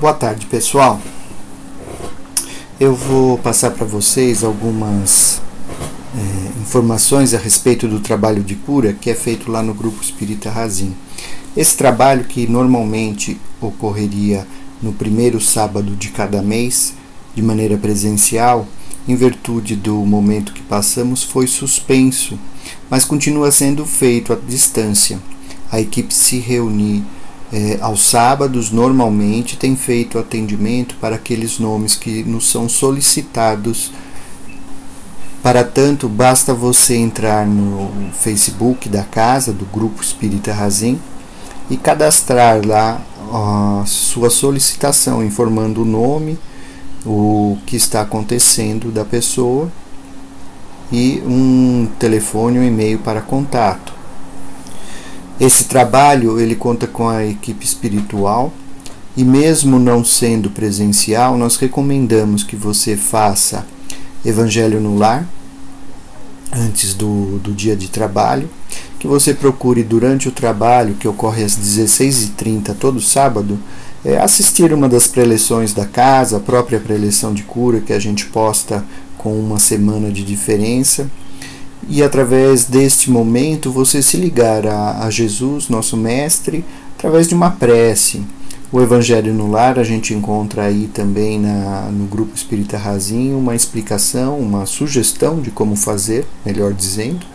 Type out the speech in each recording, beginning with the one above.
Boa tarde, pessoal. Eu vou passar para vocês algumas informações a respeito do trabalho de cura que é feito lá no Grupo Espírita Razim. Esse trabalho, que normalmente ocorreria no primeiro sábado de cada mês, de maneira presencial, em virtude do momento que passamos, foi suspenso, mas continua sendo feito à distância. A equipe se reúne aos sábados, normalmente tem feito atendimento para aqueles nomes que nos são solicitados. Para tanto, basta você entrar no Facebook da casa, do Grupo Espírita Razim, e cadastrar lá a sua solicitação, informando o nome, o que está acontecendo da pessoa e um telefone, um e-mail para contato. Esse trabalho ele conta com a equipe espiritual e, mesmo não sendo presencial, nós recomendamos que você faça Evangelho no Lar antes do dia de trabalho, que você procure durante o trabalho, que ocorre às 16h30 todo sábado, assistir uma das preleções da casa, a própria preleção de cura que a gente posta com uma semana de diferença. E através deste momento você se ligar a Jesus, nosso Mestre, através de uma prece. O Evangelho no Lar a gente encontra aí também no Grupo Espírita Razim uma explicação, uma sugestão de como fazer, melhor dizendo.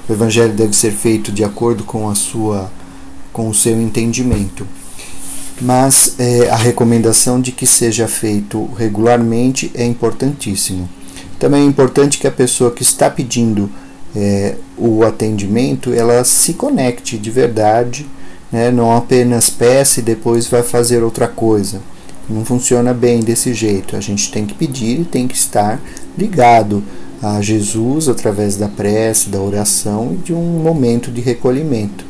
O Evangelho deve ser feito de acordo com o seu entendimento. Mas a recomendação de que seja feito regularmente é importantíssimo. Também é importante que a pessoa que está pedindo o atendimento, ela se conecte de verdade, né? Não apenas peça e depois vai fazer outra coisa. Não funciona bem desse jeito. A gente tem que pedir e tem que estar ligado a Jesus através da prece, da oração e de um momento de recolhimento.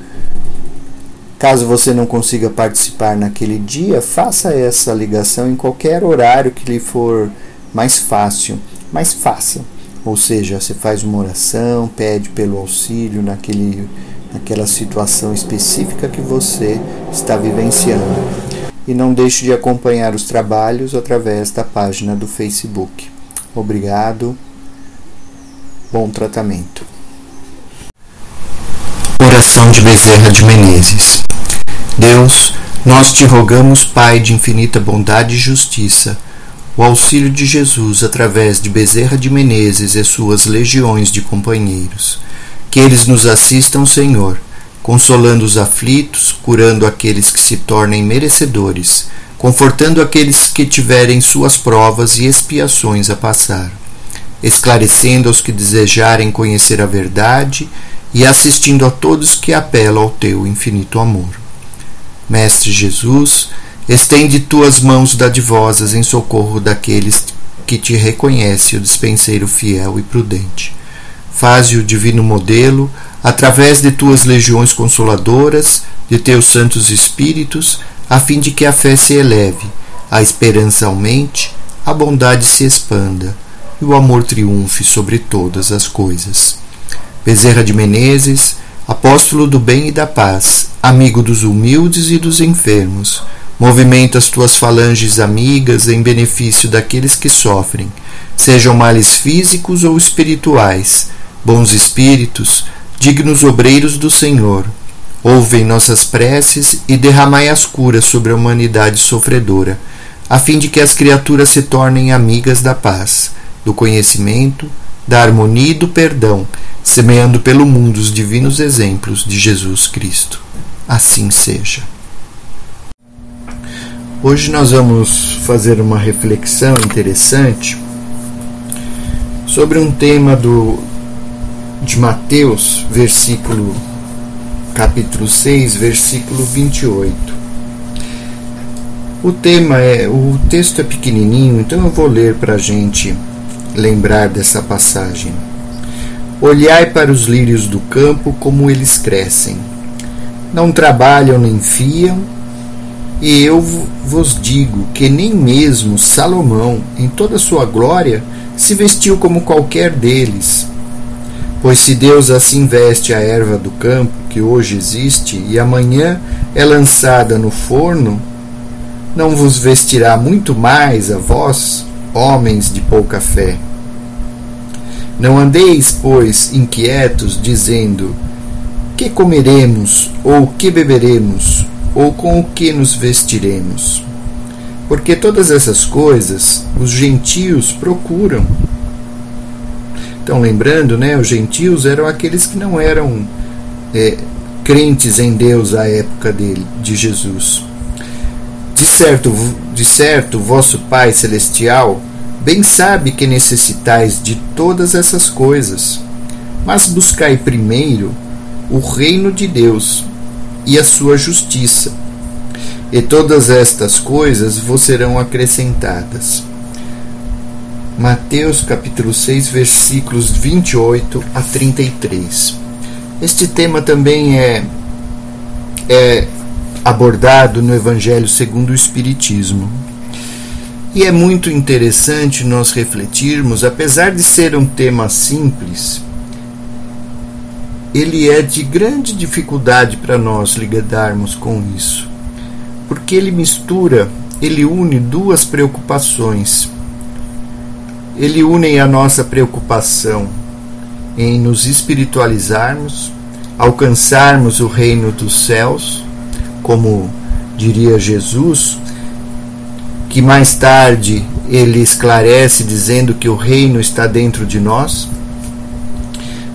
Caso você não consiga participar naquele dia, faça essa ligação em qualquer horário que lhe for mais fácil, mas faça. Ou seja, você faz uma oração, pede pelo auxílio naquela situação específica que você está vivenciando. E não deixe de acompanhar os trabalhos através da página do Facebook. Obrigado. Bom tratamento. Oração de Bezerra de Menezes. Deus, nós te rogamos, Pai de infinita bondade e justiça, o auxílio de Jesus através de Bezerra de Menezes e suas legiões de companheiros. Que eles nos assistam, Senhor, consolando os aflitos, curando aqueles que se tornem merecedores, confortando aqueles que tiverem suas provas e expiações a passar, esclarecendo aos que desejarem conhecer a verdade e assistindo a todos que apelam ao teu infinito amor. Mestre Jesus, estende tuas mãos dadivosas em socorro daqueles que te reconhecem o dispenseiro fiel e prudente. Faze o divino modelo, através de tuas legiões consoladoras, de teus santos espíritos, a fim de que a fé se eleve, a esperança aumente, a bondade se expanda e o amor triunfe sobre todas as coisas. Bezerra de Menezes, apóstolo do bem e da paz, amigo dos humildes e dos enfermos, movimenta as tuas falanges amigas em benefício daqueles que sofrem, sejam males físicos ou espirituais. Bons espíritos, dignos obreiros do Senhor, ouvem nossas preces e derramai as curas sobre a humanidade sofredora, a fim de que as criaturas se tornem amigas da paz, do conhecimento, da harmonia e do perdão, semeando pelo mundo os divinos exemplos de Jesus Cristo. Assim seja. Hoje nós vamos fazer uma reflexão interessante sobre um tema de Mateus, capítulo 6, versículo 28. O texto é pequenininho, então eu vou ler para a gente lembrar dessa passagem. Olhai para os lírios do campo, como eles crescem. Não trabalham nem fiam, e eu vos digo que nem mesmo Salomão, em toda a sua glória, se vestiu como qualquer deles. Pois se Deus assim veste a erva do campo, que hoje existe, e amanhã é lançada no forno, não vos vestirá muito mais a vós, homens de pouca fé? Não andeis, pois, inquietos, dizendo: que comeremos, ou que beberemos, ou com o que nos vestiremos? Porque todas essas coisas os gentios procuram. Então, lembrando, os gentios eram aqueles que não eram crentes em Deus à época de Jesus. De certo, vosso Pai Celestial bem sabe que necessitais de todas essas coisas, mas buscai primeiro o reino de Deus e a sua justiça, e todas estas coisas vos serão acrescentadas. Mateus capítulo 6, versículos 28 a 33. Este tema também é abordado no Evangelho segundo o Espiritismo. E é muito interessante nós refletirmos, apesar de ser um tema simples, ele é de grande dificuldade para nós lidarmos com isso, porque ele une duas preocupações. Ele une a nossa preocupação em nos espiritualizarmos, alcançarmos o reino dos céus, como diria Jesus, que mais tarde ele esclarece dizendo que o reino está dentro de nós.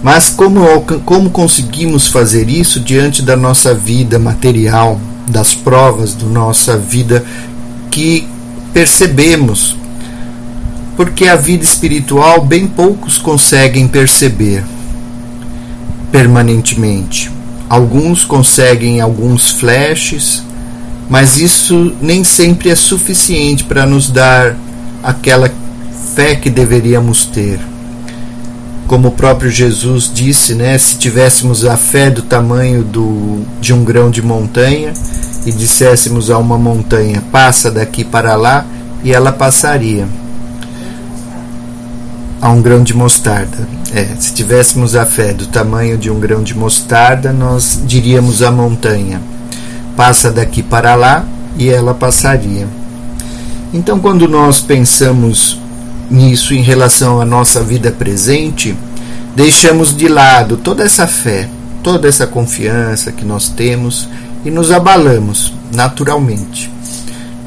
Mas como conseguimos fazer isso diante da nossa vida material, das provas da nossa vida que percebemos? Porque a vida espiritual bem poucos conseguem perceber permanentemente. Alguns conseguem alguns flashes, mas isso nem sempre é suficiente para nos dar aquela fé que deveríamos ter. Como o próprio Jesus disse, se tivéssemos a fé do tamanho de um grão de montanha e disséssemos a uma montanha, passa daqui para lá, e ela passaria. A um grão de mostarda. Se tivéssemos a fé do tamanho de um grão de mostarda, nós diríamos à montanha, passa daqui para lá, e ela passaria. Então, quando nós pensamos nisso em relação à nossa vida presente, deixamos de lado toda essa fé, toda essa confiança que nós temos e nos abalamos naturalmente.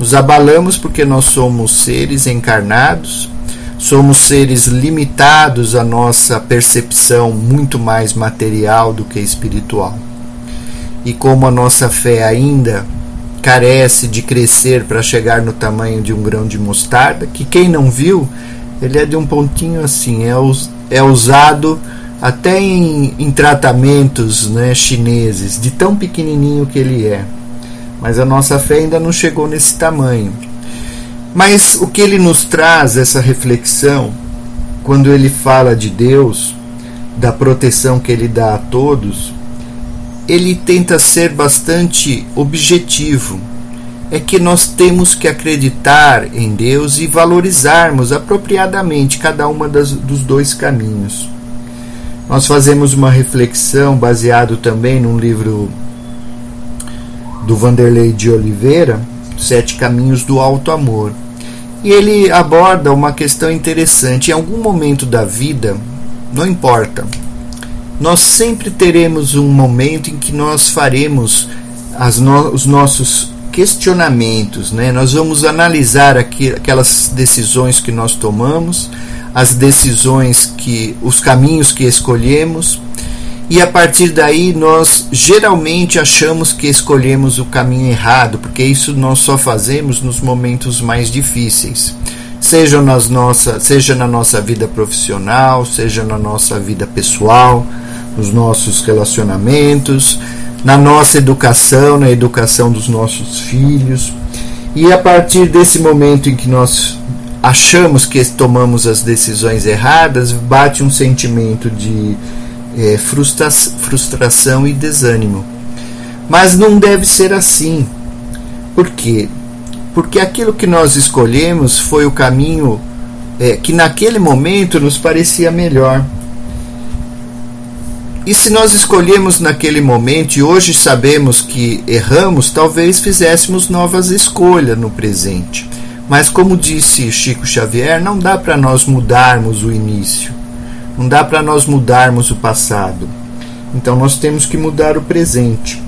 Nos abalamos porque nós somos seres encarnados, somos seres limitados à nossa percepção muito mais material do que espiritual. E como a nossa fé ainda carece de crescer para chegar no tamanho de um grão de mostarda, que quem não viu, ele é de um pontinho assim, é usado até em tratamentos chineses, de tão pequenininho que ele é. Mas a nossa fé ainda não chegou nesse tamanho. Mas o que ele nos traz, essa reflexão, quando ele fala de Deus, da proteção que ele dá a todos, ele tenta ser bastante objetivo. É que nós temos que acreditar em Deus e valorizarmos apropriadamente cada uma dos dois caminhos. Nós fazemos uma reflexão baseado também num livro do Vanderlei de Oliveira, 7 Caminhos do Alto Amor. E ele aborda uma questão interessante. Em algum momento da vida, não importa, nós sempre teremos um momento em que nós faremos os nossos questionamentos, Nós vamos analisar aquelas decisões que nós tomamos, as decisões os caminhos que escolhemos, e a partir daí nós geralmente achamos que escolhemos o caminho errado, porque isso nós só fazemos nos momentos mais difíceis, seja na nossa vida profissional, seja na nossa vida pessoal, nos nossos relacionamentos, na nossa educação, na educação dos nossos filhos. E a partir desse momento em que nós achamos que tomamos as decisões erradas, bate um sentimento de frustração e desânimo. Mas não deve ser assim. Por quê? Porque aquilo que nós escolhemos foi o caminho que naquele momento nos parecia melhor. E se nós escolhemos naquele momento e hoje sabemos que erramos, talvez fizéssemos novas escolhas no presente. Mas como disse Chico Xavier, não dá para nós mudarmos o início, não dá para nós mudarmos o passado. Então nós temos que mudar o presente.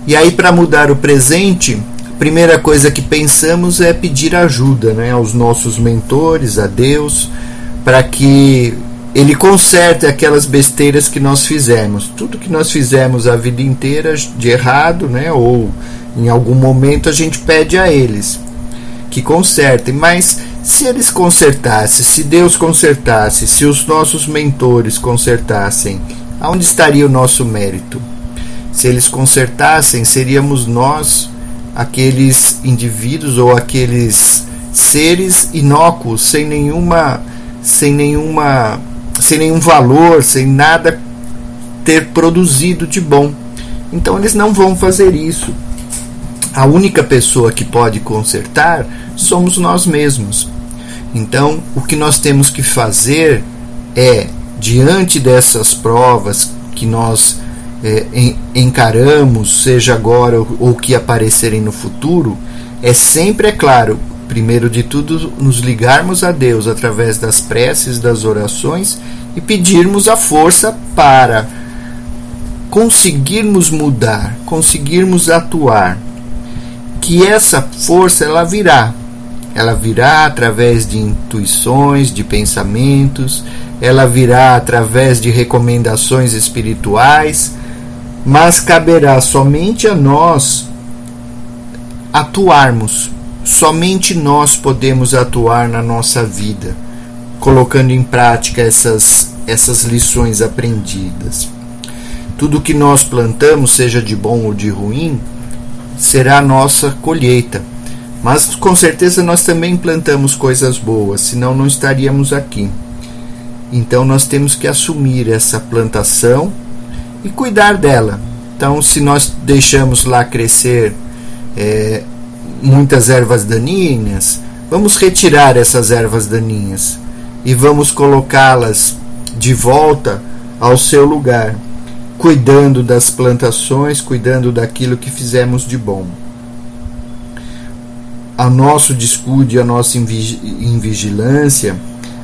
E aí, para mudar o presente, a primeira coisa que pensamos é pedir ajuda, né, aos nossos mentores, a Deus, para que Ele conserte aquelas besteiras que nós fizemos. Tudo que nós fizemos a vida inteira de errado, né, ou em algum momento a gente pede a eles que consertem. Mas se eles consertassem, se Deus consertasse, se os nossos mentores consertassem, aonde estaria o nosso mérito? Se eles consertassem, seríamos nós aqueles indivíduos ou aqueles seres inócuos, sem nenhum valor, sem nada ter produzido de bom. Então eles não vão fazer isso. A única pessoa que pode consertar somos nós mesmos. Então o que nós temos que fazer é, diante dessas provas que nós encaramos, seja agora ou que aparecerem no futuro, é sempre, é claro, primeiro de tudo, nos ligarmos a Deus através das preces, das orações e pedirmos a força para conseguirmos mudar, conseguirmos atuar. Que essa força ela virá através de intuições, de pensamentos, ela virá através de recomendações espirituais, mas caberá somente a nós atuarmos. Somente nós podemos atuar na nossa vida, colocando em prática essas lições aprendidas. Tudo que nós plantamos, seja de bom ou de ruim, será a nossa colheita. Mas com certeza nós também plantamos coisas boas, senão não estaríamos aqui. Então nós temos que assumir essa plantação e cuidar dela. Então, se nós deixamos lá crescer muitas ervas daninhas, vamos retirar essas ervas daninhas e vamos colocá-las de volta ao seu lugar, cuidando das plantações, cuidando daquilo que fizemos de bom. A nosso descuido, a nossa invigilância,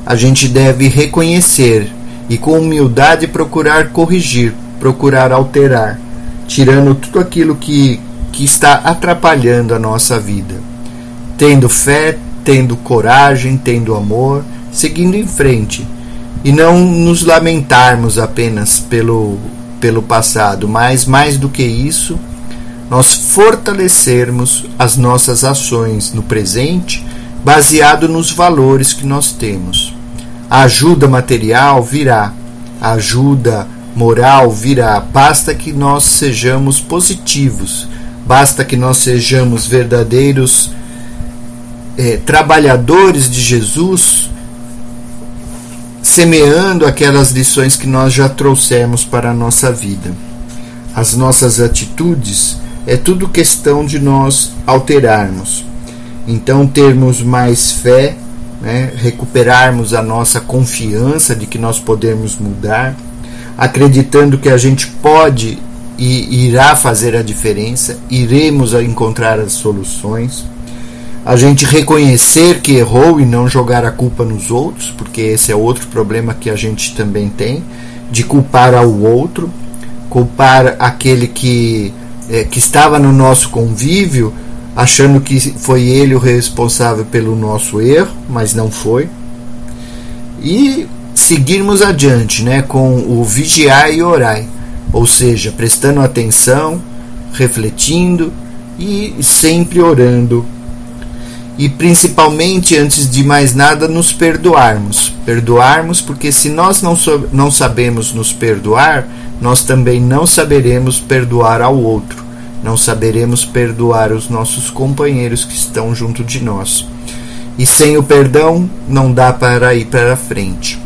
a gente deve reconhecer e com humildade procurar corrigir, procurar alterar, tirando tudo aquilo que está atrapalhando a nossa vida. Tendo fé, tendo coragem, tendo amor, seguindo em frente. E não nos lamentarmos apenas pelo passado, mas mais do que isso, nós fortalecermos as nossas ações no presente, baseado nos valores que nós temos. A ajuda material virá, a ajuda moral virá, basta que nós sejamos positivos, basta que nós sejamos verdadeiros trabalhadores de Jesus, semeando aquelas lições que nós já trouxemos para a nossa vida. As nossas atitudes é tudo questão de nós alterarmos. Então, termos mais fé, né, recuperarmos a nossa confiança de que nós podemos mudar, acreditando que a gente pode e irá fazer a diferença, iremos encontrar as soluções. A gente reconhecer que errou e não jogar a culpa nos outros, porque esse é outro problema que a gente também tem, de culpar ao outro, culpar aquele que estava no nosso convívio, achando que foi ele o responsável pelo nosso erro, mas não foi. E seguirmos adiante, né, com o vigiai e orai, ou seja, prestando atenção, refletindo e sempre orando. E principalmente, antes de mais nada, nos perdoarmos. Perdoarmos, porque se nós não sabemos nos perdoar, nós também não saberemos perdoar ao outro. Não saberemos perdoar os nossos companheiros que estão junto de nós. E sem o perdão, não dá para ir para frente.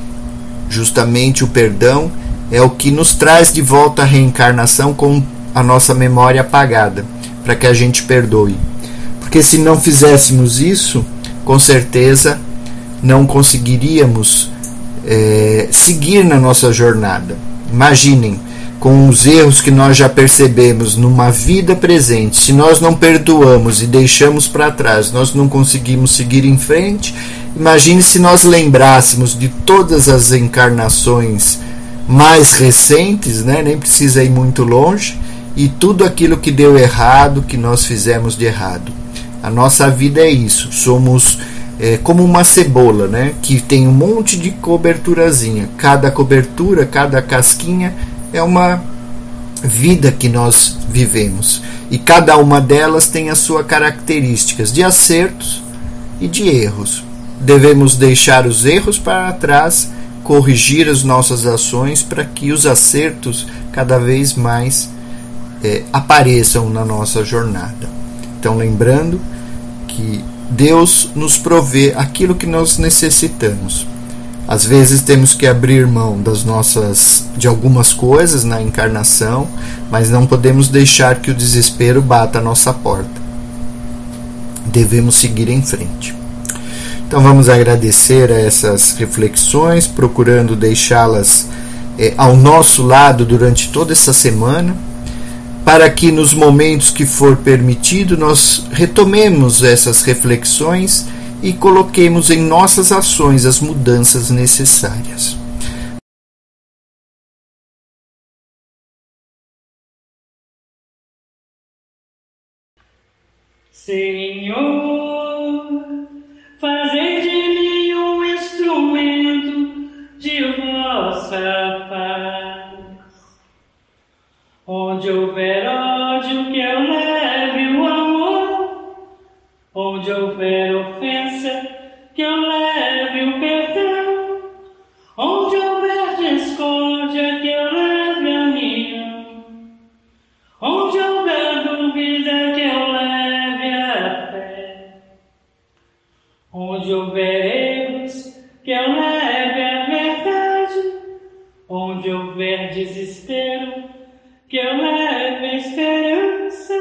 Justamente o perdão é o que nos traz de volta a reencarnação com a nossa memória apagada, para que a gente perdoe. Porque se não fizéssemos isso, com certeza não conseguiríamos seguir na nossa jornada. Imaginem, com os erros que nós já percebemos numa vida presente, se nós não perdoamos e deixamos para trás, nós não conseguimos seguir em frente. Imagine se nós lembrássemos de todas as encarnações mais recentes, né? Nem precisa ir muito longe, e tudo aquilo que deu errado, que nós fizemos de errado. A nossa vida é isso, somos como uma cebola, né? Que tem um monte de coberturazinha. Cada cobertura, cada casquinha é uma vida que nós vivemos. E cada uma delas tem as suas características de acertos e de erros. Devemos deixar os erros para trás, corrigir as nossas ações para que os acertos cada vez mais apareçam na nossa jornada. Então, lembrando que Deus nos provê aquilo que nós necessitamos. Às vezes temos que abrir mão de algumas coisas na encarnação, mas não podemos deixar que o desespero bata a nossa porta. Devemos seguir em frente. Então vamos agradecer a essas reflexões, procurando deixá-las ao nosso lado durante toda essa semana, para que nos momentos que for permitido nós retomemos essas reflexões e coloquemos em nossas ações as mudanças necessárias. Senhor, fazei de mim um instrumento de vossa paz. Onde houver ódio, que eu leve o amor. Onde houver ofensa, que eu leve o perdão. Onde houver discórdia, que eu leve a união. Onde houver dúvida, que eu leve a fé. Onde houver erros, que eu leve a verdade. Onde houver desespero, que eu leve a esperança.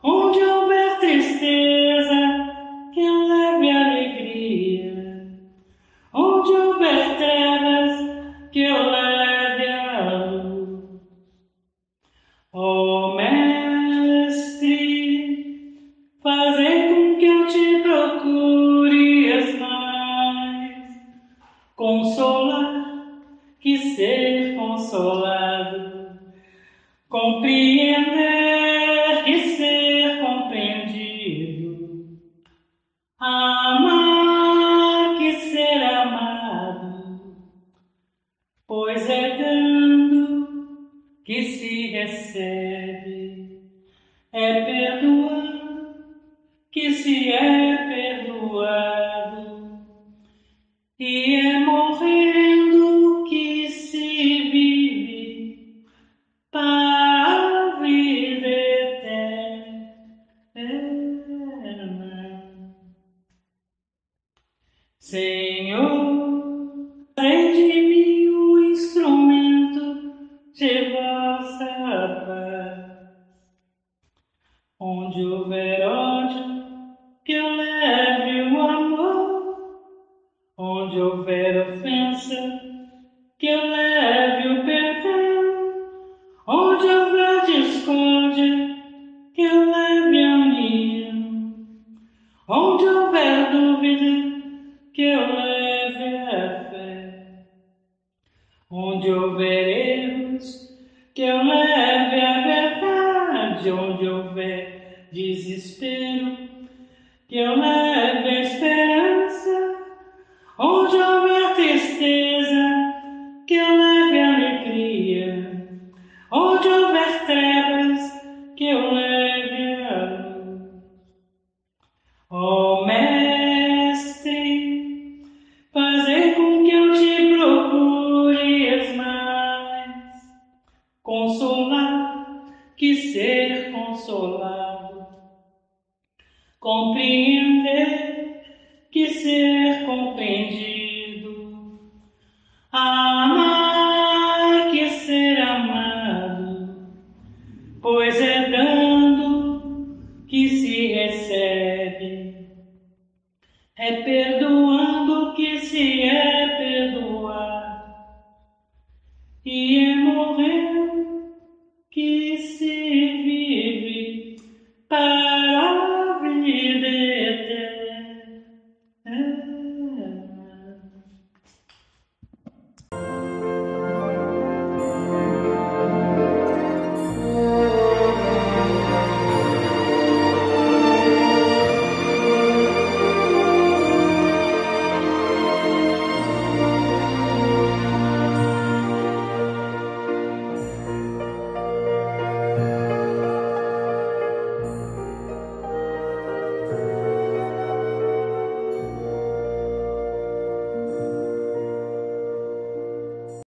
Onde houver tristeza, que eu leve a alegria. Onde houver trevas, que eu leve a luz. Ó Mestre, fazei com que eu te procure mais. Consolar, que ser consolado. Compreender e ser compreendido. Amar que ser amado. Pois é dando que se recebe. É perdoando que se é perdoado. E é morrendo que se vive para a vida eterna. Senhor, faz de mim um instrumento de vossa paz. Onde houver ódio, que eu leve o amor. Onde houver ofensa, que eu leve o perdão. Onde houver discórdia, que eu leve a união. Onde houver dúvida, que eu leve a fé. Onde houver erros, que eu leve a verdade. Onde houver desespero, que eu leve a esperança. Onde houver tristeza, que eu leve a alegria. Onde houver trevas, que eu leve a luz. Ó Mestre, fazei com que eu te procure mais. Consolar, que ser consolado. Compreender, que ser compreendido. Amar, que ser amado. Pois é dando que se recebe. É perdoando que se é